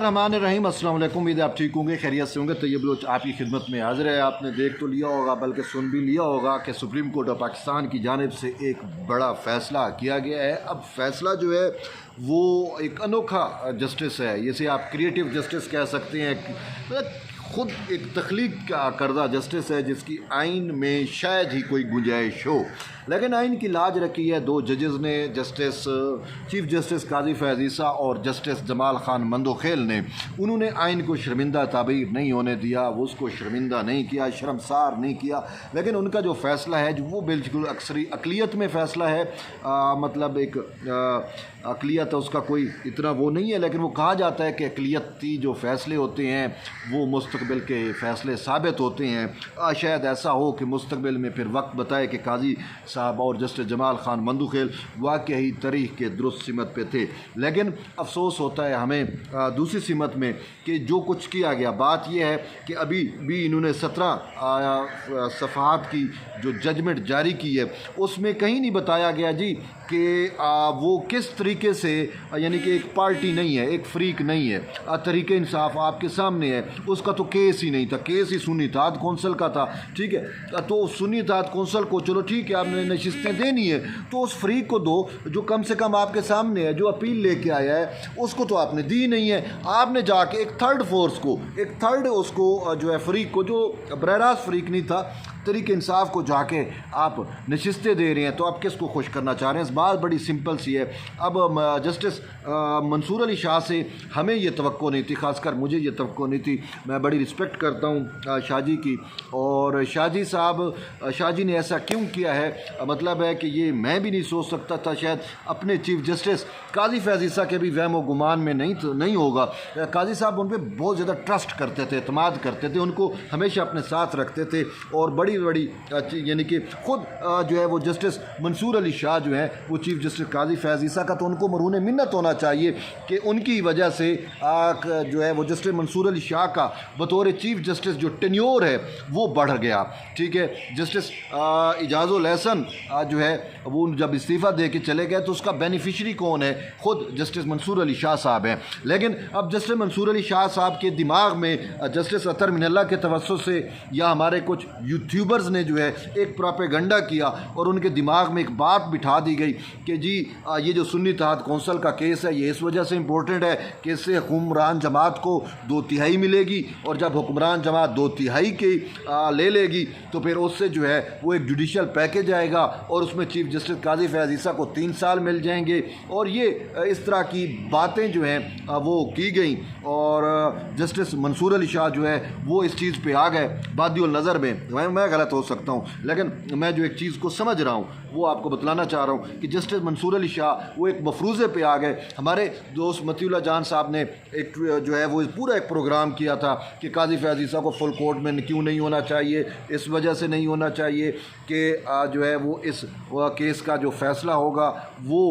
रहमान रहीम अस्सलाम वालेकुम। उम्मीद है आप ठीक होंगे, खैरियत से होंगे। तैयब बलोच आपकी खिदमत में हाजिर है। आपने देख तो लिया होगा, बल्कि सुन भी लिया होगा कि सुप्रीम कोर्ट ऑफ पाकिस्तान की जानिब से एक बड़ा फ़ैसला किया गया है। अब फ़ैसला जो है वो एक अनोखा जस्टिस है, जिसे आप क्रिएटिव जस्टिस कह सकते हैं। खुद एक तख्लीक का करदा जस्टिस है जिसकी आइन में शायद ही कोई गुंजाइश हो, लेकिन आइन की लाज रखी है दो जजेस ने, जस्टिस चीफ जस्टिस काजी फैज़ ईसा और जस्टिस जमाल खान मंदोखेल ने। उन्होंने आइन को शर्मिंदा ताबीर नहीं होने दिया, वो उसको शर्मिंदा नहीं किया, शर्मसार नहीं किया, लेकिन उनका जो फ़ैसला है जो वो बिल्कुल अक्सरी अक़लियत में फ़ैसला है। मतलब एक अक़लियत उसका कोई इतना वो नहीं है, लेकिन वो कहा जाता है कि अक़लियती जो फ़ैसले होते हैं वो मुस्तक़बिल के फ़ैसले साबित होते हैं। शायद ऐसा हो कि मुस्तक़बिल में फिर वक्त बताए कि काजी साहब और जस्टिस जमाल खान मंदोखेल वाकई ही तारीख़ के दुरुस्त सिमत पे थे। लेकिन अफसोस होता है हमें दूसरी सिमत में कि जो कुछ किया गया, बात यह है कि अभी भी इन्होंने 17 सफ़हात की जो जजमेंट जारी की है उसमें कहीं नहीं बताया गया जी कि वो किस तरीके से, यानी कि एक पार्टी नहीं है, एक फ्रीक नहीं है, तरीक़े इंसाफ आपके सामने है। उसका तो केस ही नहीं था, केस ही सुन्नी इत्तेहाद कौंसल का था, ठीक है। तो सुन्नी इत्तेहाद कौंसल को चलो ठीक है, आपने नशिस्तें देनी है तो उस फ्रीक को दो जो कम से कम आपके सामने है, जो अपील लेके आया है, उसको तो आपने दी नहीं है। आपने जाके एक थर्ड फोर्स को, एक थर्ड उसको जो है फ्रीक को, जो बरहरास फ्रीक नहीं था, तरीके इंसाफ को जाके आप नशिस्तें दे रहे हैं, तो आप किसको खुश करना चाह रहे हैं? इस बात बड़ी सिंपल सी है। अब जस्टिस मंसूर अली शाह से हमें ये तवक्को नहीं थी, ख़ासकर मुझे ये तवक्को नहीं थी। मैं बड़ी रिस्पेक्ट करता हूँ शाह जी की, और शाह जी साहब, शाह जी ने ऐसा क्यों किया है, मतलब है कि ये मैं भी नहीं सोच सकता था। शायद अपने चीफ जस्टिस काजी फैज़ ईसा के भी वहम व गुमान में नहीं होगा। काजी साहब उन पर बहुत ज़्यादा ट्रस्ट करते थे, एतमाद करते थे, उनको हमेशा अपने साथ रखते थे, और बड़ी यानी कि खुद जो है वो जस्टिस मंसूर अली शाह जो है वो चीफ जस्टिस काजी फैज़ ईसा का, तो उनको मरहून मिन्नत होना चाहिए कि उनकी वजह से जो है वो जस्टिस मंसूर अली शाह का बतौर चीफ जस्टिस जो टेन्योर है वो बढ़ गया, ठीक है। जस्टिस इजाज़ुल एहसन जो है वो जब इस्तीफ़ा दे के चले गए तो उसका बेनिफिशरी कौन है? खुद जस्टिस मंसूर अली शाह साहब हैं। लेकिन अब जस्टिस मंसूर अली शाह साहब के दिमाग में जस्टिस अतर मिनल्ला के तवस्सुत से या हमारे कुछ यूट्यूबर्स ने जो है एक प्रोपेगेंडा किया और उनके दिमाग में एक बात बिठा दी गई कि जी ये जो सुन्नी इत्तेहाद कौंसल का केस है ये इस वजह से इम्पोर्टेंट है कि इससे हुक्मरान जमात को 2/3 मिलेगी, और जब हुक्मरान जमात 2/3 की ले लेगी तो फिर उससे जो है वो एक जुडिशल पैकेज आएगा और उसमें चीफ जस्टिस काजी फैज़ ईसा को 3 साल मिल जाएंगे। और ये इस तरह की बातें जो हैं वो की गई, और जस्टिस मंसूर अली शाह जो है वो इस चीज़ पे आ गए। बादियुल नज़र में मैं गलत हो सकता हूँ, लेकिन मैं जो एक चीज़ को समझ रहा हूँ वो आपको बतलाना चाह रहा हूँ कि जस्टिस मंसूर अली शाह वो एक मफरूज़े पे आ गए। हमारे दोस्त मतीउल्लाह जान साहब ने एक जो है वो पूरा एक प्रोग्राम किया था कि काजी फैज़ ईसा को फुल कोर्ट में क्यों नहीं होना चाहिए, इस वजह से नहीं होना चाहिए कि जो है वो इस केस का जो फ़ैसला होगा वो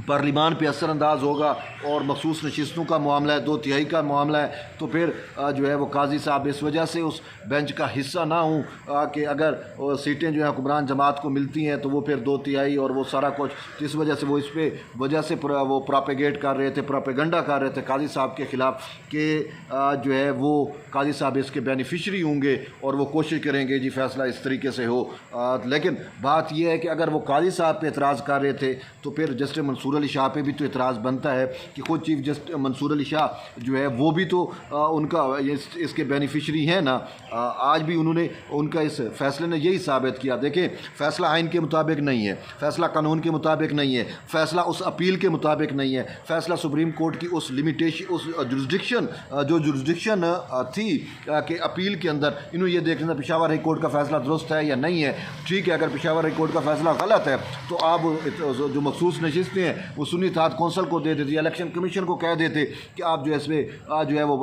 पार्लिमान पे असरअंदाज होगा, और मखसूस नशिस्तों का मामला है, 2/3 का मामला है, तो फिर जो है वो काजी साहब इस वजह से उस बेंच का हिस्सा ना हों कि अगर सीटें जो है हुक्मरान जमात को मिलती हैं तो वो फिर 2/3 और वो सारा कुछ, तो इस वजह से वो इस पे वजह से वो प्रोपेगेट कर रहे थे, प्रोपेगेंडा कर रहे थे काजी साहब के ख़िलाफ़ कि जो है वो काजी साहब इसके बेनिफिशरी होंगे और वो कोशिश करेंगे जी फ़ैसला इस तरीके से हो। लेकिन बात यह है कि अगर वो काजी साहब पे एतराज़ कर रहे थे तो फिर जस्टिस मंसूर अली शाह पे भी तो एतराज़ बनता है कि खुद चीफ जस्टिस मंसूर अली शाह जो है वो भी तो उनका इसके बेनिफिशरी हैं ना। आज भी उन्होंने, उनका इस फैसले ने यही साबित किया। देखें, फ़ैसला आइन के मुताबिक नहीं है, फ़ैसला कानून के मुताबिक नहीं है, फ़ैसला उस अपील के मुताबिक नहीं है, फ़ैसला सुप्रीम कोर्ट की उस लिमिटेशन, उस जुरिस्डिक्शन थी कि अपील के अंदर इन्होंने ये देखना पेशावर हाई कोर्ट का फ़ैसला दुरुस्त है या नहीं है। ठीक है, अगर पेशावर हाई कोर्ट का फ़ैसला गलत है तो आप जो मखसूस नशिस्तें हैं वो सुन्नी इत्तेहाद कौंसल को दे देते, इलेक्शन कमीशन को कह देते कि आप जो है इसमें जो है वो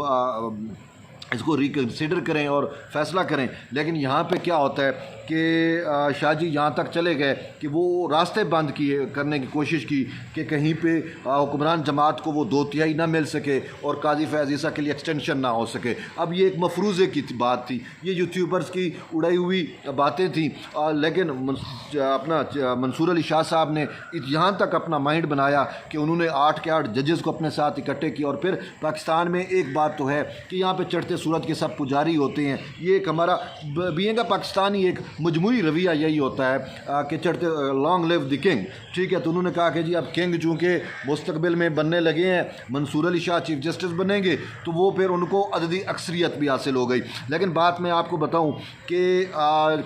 इसको रिकन्सिडर करें और फ़ैसला करें। लेकिन यहाँ पे क्या होता है कि शाह जी यहाँ तक चले गए कि वो रास्ते बंद किए करने की कोशिश की कि कहीं पे हुक्मरान जमात को वो 2/3 ना मिल सके और काजी फैज़ ईसा के लिए एक्सटेंशन ना हो सके। अब ये एक मफरूज़े की बात थी, ये यूट्यूबर्स की उड़ाई हुई बातें थी, लेकिन अपना मंसूर अली शाह साहब ने यहाँ तक अपना माइंड बनाया कि उन्होंने 8 के 8 जजेस को अपने साथ इकट्ठे किया। और फिर पाकिस्तान में एक बात तो है कि यहाँ पे चढ़ते सूरज के सब पुजारी होते हैं। ये एक हमारा बीइंग पाकिस्तानी एक मजमूई रवैया यही होता है कि चढ़ते लॉन्ग लिव द किंग, ठीक है। तो उन्होंने कहा कि जी अब किंग चूँकि मुस्तकबिल में बनने लगे हैं, मंसूर अली शाह चीफ जस्टिस बनेंगे, तो वो फिर उनको अददी अक्सरियत भी हासिल हो गई। लेकिन बात मैं आपको बताऊँ कि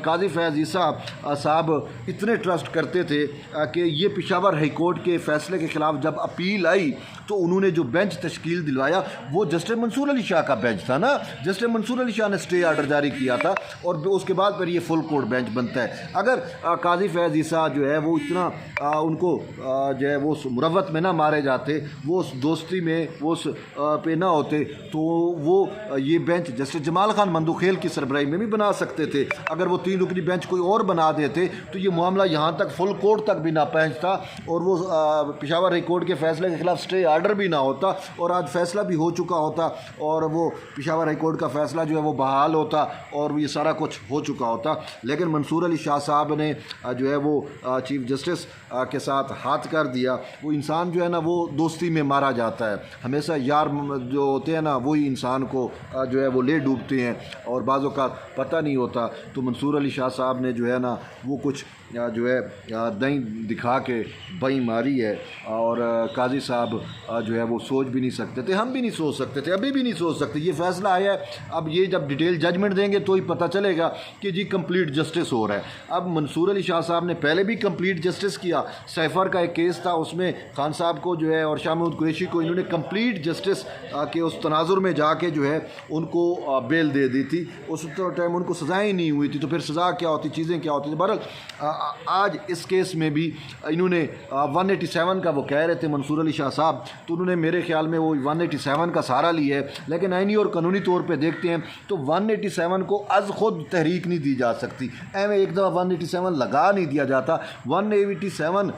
काजी फैज़ ईसा साहब इतने ट्रस्ट करते थे कि ये पेशावर हाई कोर्ट के फ़ैसले के ख़िलाफ़ जब अपील आई तो उन्होंने जो बेंच तश्कील दिलवाया वो जस्टिस मंसूर अली शाह का बेंच था ना। जस्टिस मंसूर अली शाह ने स्टे आर्डर जारी किया था और उसके बाद फिर ये फुल कोर्ट बेंच बनता है। अगर काजी फैज़ ईसा जो है वो इतना उनको जो है वो मुरव्वत में ना मारे जाते, वो उस दोस्ती में वो उस पे ना होते, तो वो ये बेंच जस्टिस जमाल खान मंदुखेल की सरबराही में भी बना सकते थे। अगर वो 3 रुकनी बेंच कोई और बना देते तो ये मामला यहाँ तक फुल कोर्ट तक भी ना पहुँचता और वो पेशावर हाई कोर्ट के फ़ैसले के ख़िलाफ़ स्टे आर्डर भी ना होता और आज फैसला भी हो चुका होता और वो पेशावर हाई कोर्ट का फ़ैसला जो है वो बहाल होता और ये सारा कुछ हो चुका होता। लेकिन मंसूर अली शाह साहब ने जो है वो चीफ जस्टिस के साथ हाथ कर दिया। वो इंसान जो है ना वो दोस्ती में मारा जाता है, हमेशा यार जो होते हैं ना वही इंसान को जो है वो ले डूबते हैं और बाज़ों का पता नहीं होता। तो मंसूर अली शाह साहब ने जो है ना वो कुछ जो है दही दिखा के बई मारी है और काजी साहब जो है वो सोच भी नहीं सकते थे, हम भी नहीं सोच सकते थे, अभी भी नहीं सोच सकते। ये फ़ैसला आया है, अब ये जब डिटेल जजमेंट देंगे तो ही पता चलेगा कि जी कंप्लीट जस्टिस हो रहा है। अब मंसूर अली शाह साहब ने पहले भी कंप्लीट जस्टिस किया, सैफर का एक केस था, उसमें खान साहब को जो है और शाह महमूद कुरैशी को इन्होंने कंप्लीट जस्टिस के उस तनाजुर में जाके जो है उनको बेल दे दी थी। उस टाइम उनको सज़ाएँ नहीं हुई थी, तो फिर सज़ा क्या होती, चीज़ें क्या होती थी। बहरहाल आज इस केस में भी इन्होंने 187 का वो कह रहे थे मंसूर अली शाह साहब, तो उन्होंने मेरे ख्याल में वो 187 का सहारा लिया है। लेकिन आईनी और कानूनी तौर पे देखते हैं तो 187 को अज खुद तहरीक नहीं दी जा सकती, एवं एक दफ़ा 187 लगा नहीं दिया जाता। 187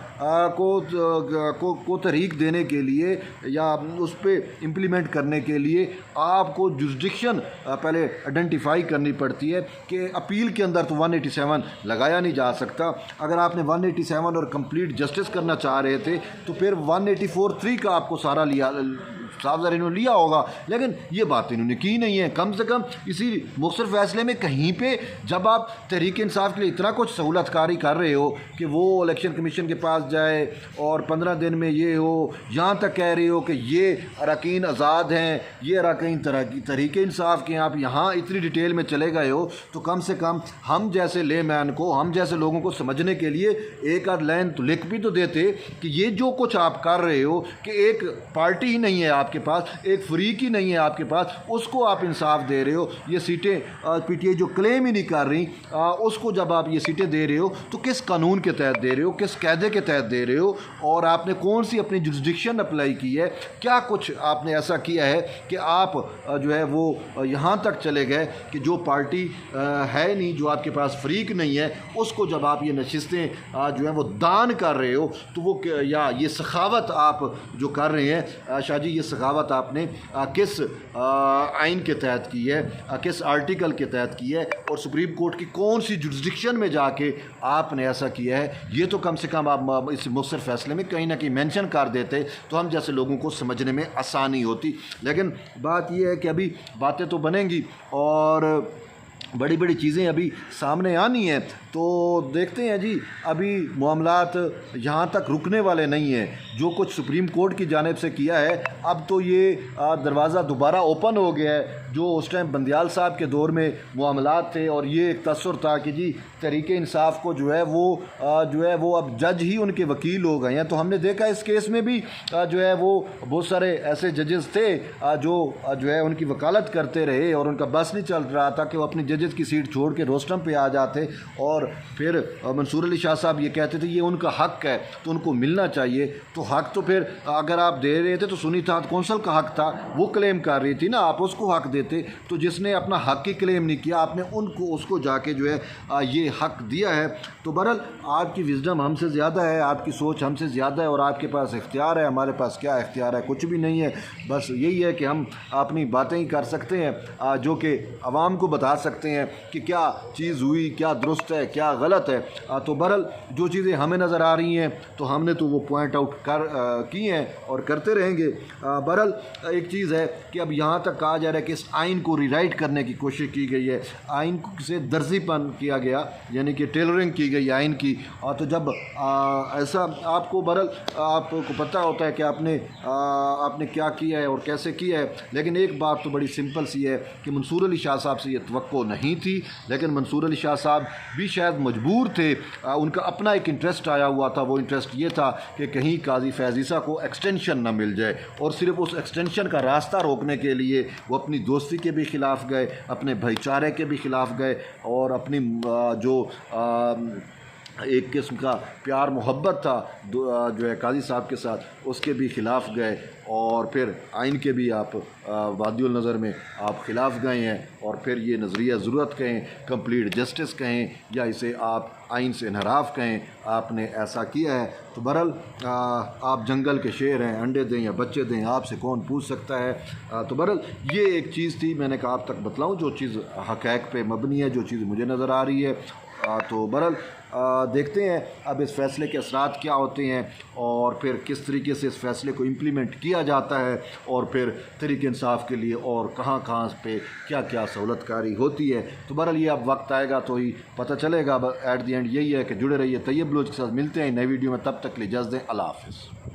को तहरीक देने के लिए या उस पर इम्प्लीमेंट करने के लिए आपको जुरिस्डिक्शन पहले आइडेंटिफाई करनी पड़ती है कि अपील के अंदर तो 187 लगाया नहीं जा सकता। अगर आपने 187 और कंप्लीट जस्टिस करना चाह रहे थे तो फिर 184(3) का आपको सारा लिया सावधान इन्होंने लिया होगा, लेकिन ये बात इन्होंने की नहीं है। कम से कम इसी मुख्तसर फैसले में कहीं पे जब आप तहरीक इंसाफ के लिए इतना कुछ सहूलतकारी कर रहे हो कि वो इलेक्शन कमीशन के पास जाए और 15 दिन में ये हो, यहाँ तक कह रहे हो कि ये अरकान आज़ाद हैं, ये अरकान तहरीक इंसाफ के, आप यहाँ इतनी डिटेल में चले गए हो, तो कम से कम हम जैसे ले मैन को, हम जैसे लोगों को समझने के लिए एक आध लाइन तो लिख भी तो देते कि ये जो कुछ आप कर रहे हो कि एक पार्टी ही नहीं है आपके पास, एक फ्रीक ही नहीं है आपके पास, उसको आप इंसाफ दे रहे हो। ये सीटें पीटीआई जो क्लेम ही नहीं कर रही उसको जब आप ये सीटें दे रहे हो तो किस कानून के तहत दे रहे हो, किस कायदे के तहत दे रहे हो और आपने कौन सी अपनी जुरिस्डिक्शन अप्लाई की है, क्या कुछ आपने ऐसा किया है कि आप जो है वो यहाँ तक चले गए कि जो पार्टी है नहीं, जो आपके पास फ्रीक नहीं है, उसको जब आप ये नशिस्तें जो है वो दान कर रहे हो तो वो या ये सखावत आप जो कर रहे हैं शाह जी, ये सखावत आपने किस आइन के तहत की है, किस आर्टिकल के तहत की है और सुप्रीम कोर्ट की कौन सी जुरिस्डिक्शन में जाके आपने ऐसा किया है, ये तो कम से कम आप इस मुख्तसर फैसले में कहीं ना कहीं मेंशन कर देते तो हम जैसे लोगों को समझने में आसानी होती। लेकिन बात यह है कि अभी बातें तो बनेंगी और बड़ी बड़ी चीज़ें अभी सामने आनी हैं, तो देखते हैं जी। अभी मामलात यहाँ तक रुकने वाले नहीं हैं, जो कुछ सुप्रीम कोर्ट की जानिब से किया है अब तो ये दरवाज़ा दोबारा ओपन हो गया है। जो उस टाइम बंदियाल साहब के दौर में मामलात थे और ये एक तसर था कि जी तहरीक इंसाफ को जो है वो अब जज ही उनके वकील हो गए हैं। तो हमने देखा इस केस में भी जो है वो बहुत सारे ऐसे जजेस थे जो है उनकी वकालत करते रहे और उनका बस नहीं चल रहा था कि वो अपनी जजेस की सीट छोड़ के रोस्टम पे आ जाते और और फिर मंसूर अली शाह साहब ये कहते थे ये उनका हक़ है तो उनको मिलना चाहिए। तो हक़ तो फिर अगर आप दे रहे थे तो सुन्नी इत्तेहाद कौंसिल का हक़ था, वो क्लेम कर रही थी ना, आप उसको हक़ देते। तो जिसने अपना हक़ ही क्लेम नहीं किया आपने उनको उसको जाके जो है ये हक़ दिया है। तो बहरहाल आपकी विजडम हमसे ज़्यादा है, आपकी सोच हमसे ज़्यादा है और आपके पास इख्तियार है। हमारे पास क्या इख्तियार है? कुछ भी नहीं है। बस यही है कि हम अपनी बातें ही कर सकते हैं जो कि आवाम को बता सकते हैं कि क्या चीज़ हुई, क्या दुरुस्त है, क्या गलत है। तो बहरहाल जो चीज़ें हमें नज़र आ रही हैं तो हमने तो वो पॉइंट आउट की हैं और करते रहेंगे। बहरहाल एक चीज़ है कि अब यहाँ तक कहा जा रहा है कि इस आइन को रीराइट करने की कोशिश की गई है, आइन से दर्जीपन किया गया, यानी कि टेलरिंग की गई आइन की। तो जब ऐसा आपको बहरहाल आपको पता होता है कि आपने क्या किया है और कैसे किया है। लेकिन एक बात तो बड़ी सिंपल सी है कि मंसूर अली शाह साहब से ये तवक्को नहीं थी, लेकिन मंसूर अली शाह साहब भी शायद मजबूर थे। उनका अपना एक इंटरेस्ट आया हुआ था, वो इंटरेस्ट ये था कि कहीं काजी फैज़ ईसा को एक्सटेंशन ना मिल जाए, और सिर्फ उस एक्सटेंशन का रास्ता रोकने के लिए वो अपनी दोस्ती के भी ख़िलाफ़ गए, अपने भाईचारे के भी ख़िलाफ़ गए और अपनी जो एक किस्म का प्यार मोहब्बत था जो है काजी साहब के साथ, उसके भी ख़िलाफ़ गए। और फिर आइन के भी आप वादियुल नज़र में आप ख़िलाफ़ गए हैं। और फिर ये नज़रिया ज़रूरत कहें, कंप्लीट जस्टिस कहें, या इसे आप आइन से इनहराफ कहें, आपने ऐसा किया है। तो बहरहाल आप जंगल के शेर हैं, अंडे दें या बच्चे दें, आपसे कौन पूछ सकता है। तो बहरहाल ये एक चीज़ थी, मैंने कहा आप तक बतलाऊँ जो चीज़ हक़ाइक़ पे मबनी है, जो चीज़ मुझे नज़र आ रही है। तो बहरहाल देखते हैं अब इस फ़ैसले के असरात क्या होते हैं और फिर किस तरीके से इस फ़ैसले को इम्प्लीमेंट किया जाता है, और फिर तहरीक इंसाफ के लिए और कहाँ कहाँ पे क्या क्या सहूलतकारी होती है। तो बहरहाल ये अब वक्त आएगा तो ही पता चलेगा। अब एट द एंड यही है कि जुड़े रहिए तैयब बलोच के साथ। मिलते हैं नई वीडियो में, तब तक के लिए इजाज़त दें। अल्लाह हाफ़िज़।